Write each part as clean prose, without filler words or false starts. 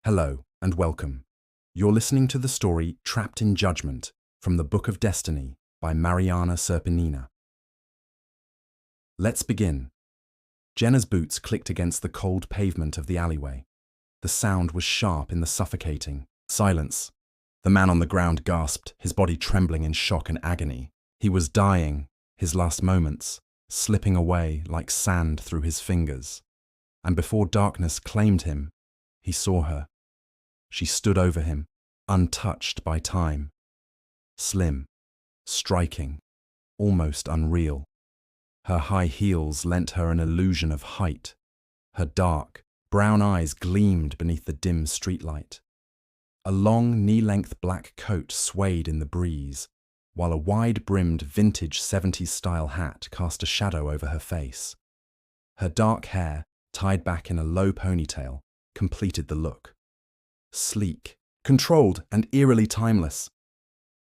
Hello and welcome. You're listening to the story Trapped in Judgment from the Book of Destiny by Maryana Serpinina. Let's begin. Jenna's boots clicked against the cold pavement of the alleyway. The sound was sharp in the suffocating silence. The man on the ground gasped, his body trembling in shock and agony. He was dying, his last moments slipping away like sand through his fingers. And before darkness claimed him, he saw her. She stood over him, untouched by time. Slim, striking, almost unreal. Her high heels lent her an illusion of height. Her dark, brown eyes gleamed beneath the dim streetlight. A long, knee-length black coat swayed in the breeze, while a wide-brimmed vintage 70s-style hat cast a shadow over her face. Her dark hair, tied back in a low ponytail, completed the look. Sleek, controlled, and eerily timeless.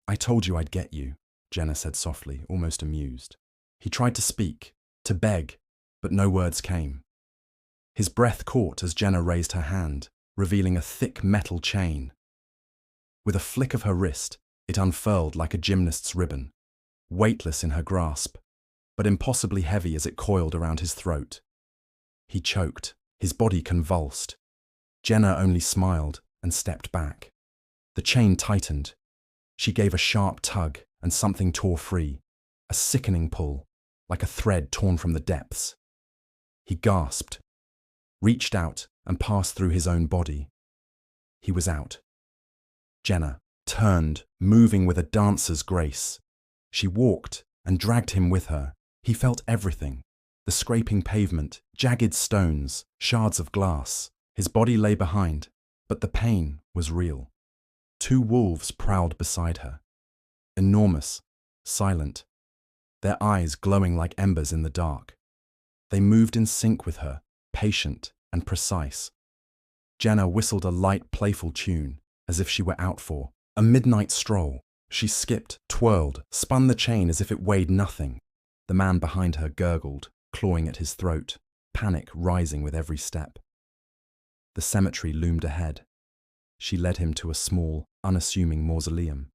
"I told you I'd get you," Jenna said softly, almost amused. He tried to speak, to beg, but no words came. His breath caught as Jenna raised her hand, revealing a thick metal chain. With a flick of her wrist, it unfurled like a gymnast's ribbon, weightless in her grasp, but impossibly heavy as it coiled around his throat. He choked, his body convulsed. Jenna only smiled and stepped back. The chain tightened. She gave a sharp tug and something tore free, a sickening pull, like a thread torn from the depths. He gasped, reached out and passed through his own body. He was out. Jenna turned, moving with a dancer's grace. She walked and dragged him with her. He felt everything. The scraping pavement, jagged stones, shards of glass. His body lay behind, but the pain was real. Two wolves prowled beside her. Enormous, silent, their eyes glowing like embers in the dark. They moved in sync with her, patient and precise. Jenna whistled a light, playful tune, as if she were out for a midnight stroll. She skipped, twirled, spun the chain as if it weighed nothing. The man behind her gurgled, clawing at his throat, panic rising with every step. The cemetery loomed ahead. She led him to a small, unassuming mausoleum.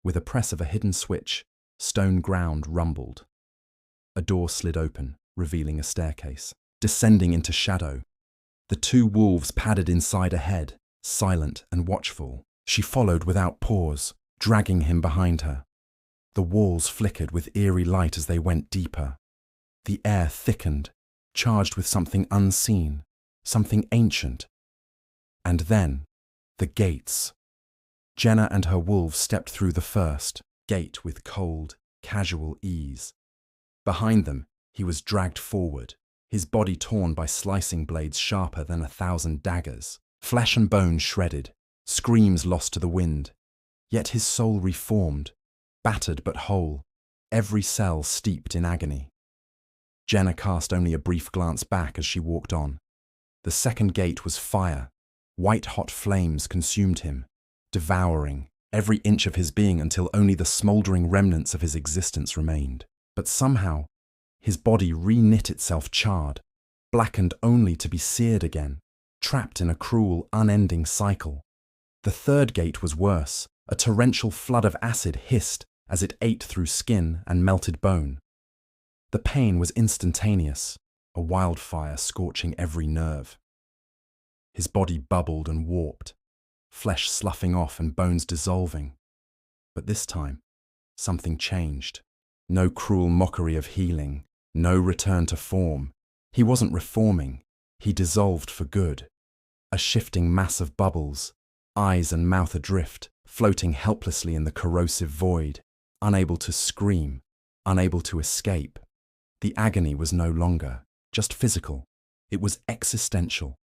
With a press of a hidden switch, stone ground rumbled. A door slid open, revealing a staircase. Descending into shadow, the two wolves padded inside ahead, silent and watchful. She followed without pause, dragging him behind her. The walls flickered with eerie light as they went deeper. The air thickened, charged with something unseen, something ancient. And then, the gates. Jenna and her wolves stepped through the first gate with cold, casual ease. Behind them, he was dragged forward, his body torn by slicing blades sharper than 1,000 daggers, flesh and bone shredded, screams lost to the wind. Yet his soul reformed, battered but whole, every cell steeped in agony. Jenna cast only a brief glance back as she walked on. The second gate was fire. White-hot flames consumed him, devouring every inch of his being until only the smouldering remnants of his existence remained. But somehow, his body re-knit itself charred, blackened only to be seared again, trapped in a cruel, unending cycle. The third gate was worse. A torrential flood of acid hissed as it ate through skin and melted bone. The pain was instantaneous, a wildfire scorching every nerve. His body bubbled and warped, flesh sloughing off and bones dissolving. But this time, something changed. No cruel mockery of healing, no return to form. He wasn't reforming, he dissolved for good. A shifting mass of bubbles, eyes and mouth adrift, floating helplessly in the corrosive void, unable to scream, unable to escape. The agony was no longer just physical, it was existential,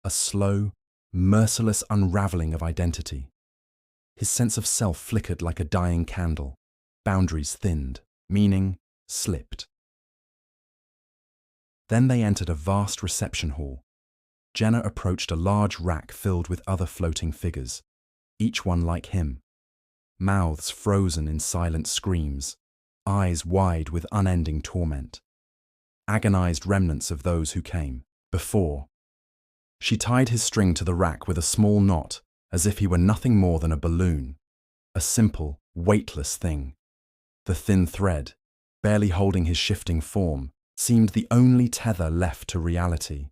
a slow, merciless unraveling of identity. His sense of self flickered like a dying candle, boundaries thinned, meaning slipped. Then they entered a vast reception hall. Jenna approached a large rack filled with other floating figures, each one like him. Mouths frozen in silent screams, eyes wide with unending torment. Agonized remnants of those who came before. She tied his string to the rack with a small knot, as if he were nothing more than a balloon. A simple, weightless thing. The thin thread, barely holding his shifting form, seemed the only tether left to reality.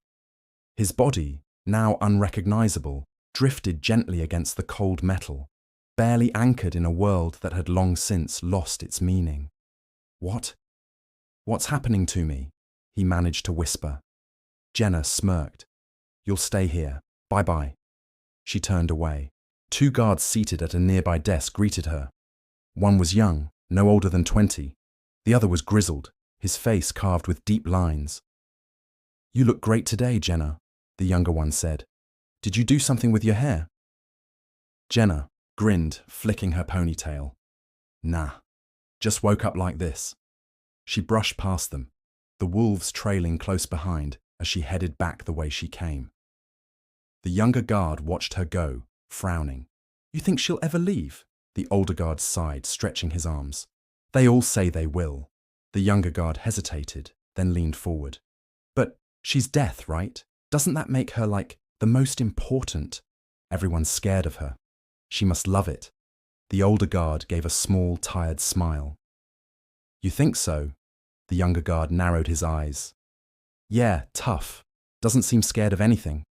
His body, now unrecognizable, drifted gently against the cold metal, barely anchored in a world that had long since lost its meaning. "What? What's happening to me?" he managed to whisper. Jenna smirked. "You'll stay here. Bye-bye." She turned away. 2 guards seated at a nearby desk greeted her. One was young, no older than 20. The other was grizzled, his face carved with deep lines. "You look great today, Jenna," the younger one said. "Did you do something with your hair?" Jenna grinned, flicking her ponytail. "Nah, just woke up like this." She brushed past them, the wolves trailing close behind as she headed back the way she came. The younger guard watched her go, frowning. "You think she'll ever leave?" The older guard sighed, stretching his arms. "They all say they will." The younger guard hesitated, then leaned forward. "But she's death, right? Doesn't that make her, like, the most important?" Everyone's scared of her. She must love it. The older guard gave a small, tired smile. "You think so?" The younger guard narrowed his eyes. "Yeah, tough. Doesn't seem scared of anything.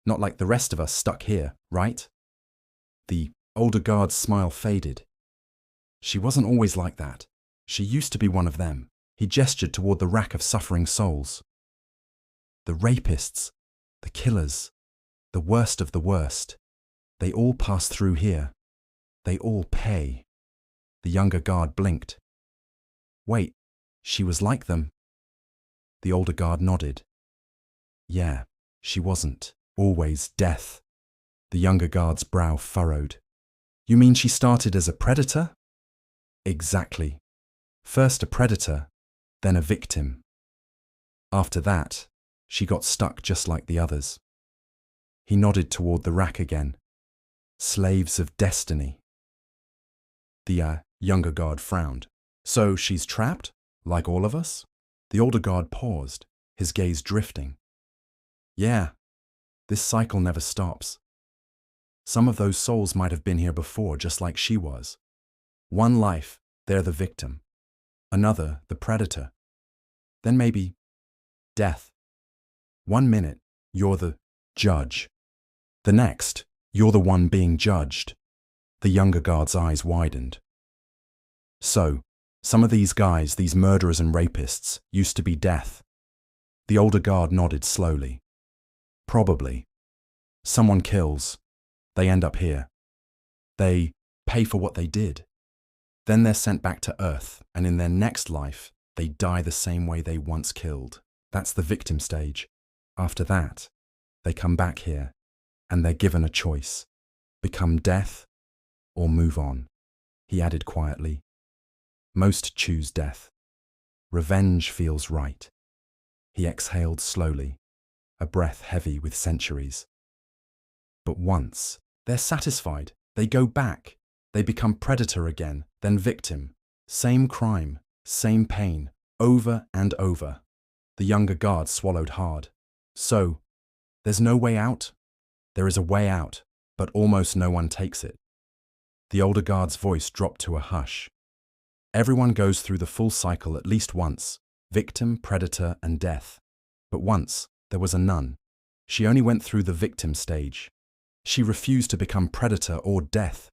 Not like the rest of us stuck here, right?" The older guard's smile faded. "She wasn't always like that. She used to be one of them." He gestured toward the rack of suffering souls. "The rapists, the killers, the worst of the worst. They all pass through here. They all pay." The younger guard blinked. "Wait, she was like them?" The older guard nodded. "Yeah, she wasn't always death." The younger guard's brow furrowed. "You mean she started as a predator?" "Exactly. First a predator, then a victim. After that, she got stuck just like the others." He nodded toward the rack again. "Slaves of destiny." The younger guard frowned. "So she's trapped, like all of us?" The older guard paused, his gaze drifting. "Yeah, this cycle never stops. Some of those souls might have been here before, just like she was. One life, they're the victim. Another, the predator. Then maybe death. 1 minute, you're the judge. The next, you're the one being judged." The younger guard's eyes widened. "So, some of these guys, these murderers and rapists, used to be death." The older guard nodded slowly. "Probably. Someone kills. They end up here. They pay for what they did. Then they're sent back to Earth, and in their next life, they die the same way they once killed. That's the victim stage. After that, they come back here, and they're given a choice. Become death, or move on." He added quietly. "Most choose death. Revenge feels right." He exhaled slowly, a breath heavy with centuries. "But once they're satisfied, they go back. They become predator again, then victim. Same crime, same pain, over and over." The younger guard swallowed hard. "So, there's no way out?" "There is a way out, but almost no one takes it." The older guard's voice dropped to a hush. "Everyone goes through the full cycle at least once, victim, predator, and death. But once, there was a nun. She only went through the victim stage. She refused to become predator or death.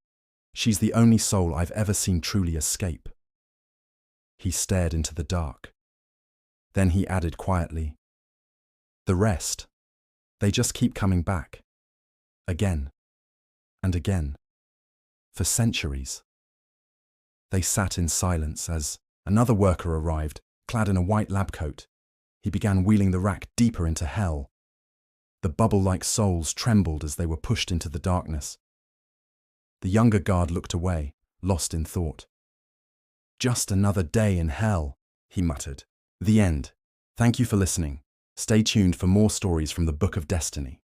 She's the only soul I've ever seen truly escape." He stared into the dark. Then he added quietly, "The rest, they just keep coming back. Again and again. For centuries." They sat in silence as another worker arrived, clad in a white lab coat. He began wheeling the rack deeper into hell. The bubble-like souls trembled as they were pushed into the darkness. The younger guard looked away, lost in thought. "Just another day in hell," he muttered. The end. Thank you for listening. Stay tuned for more stories from the Book of Destiny.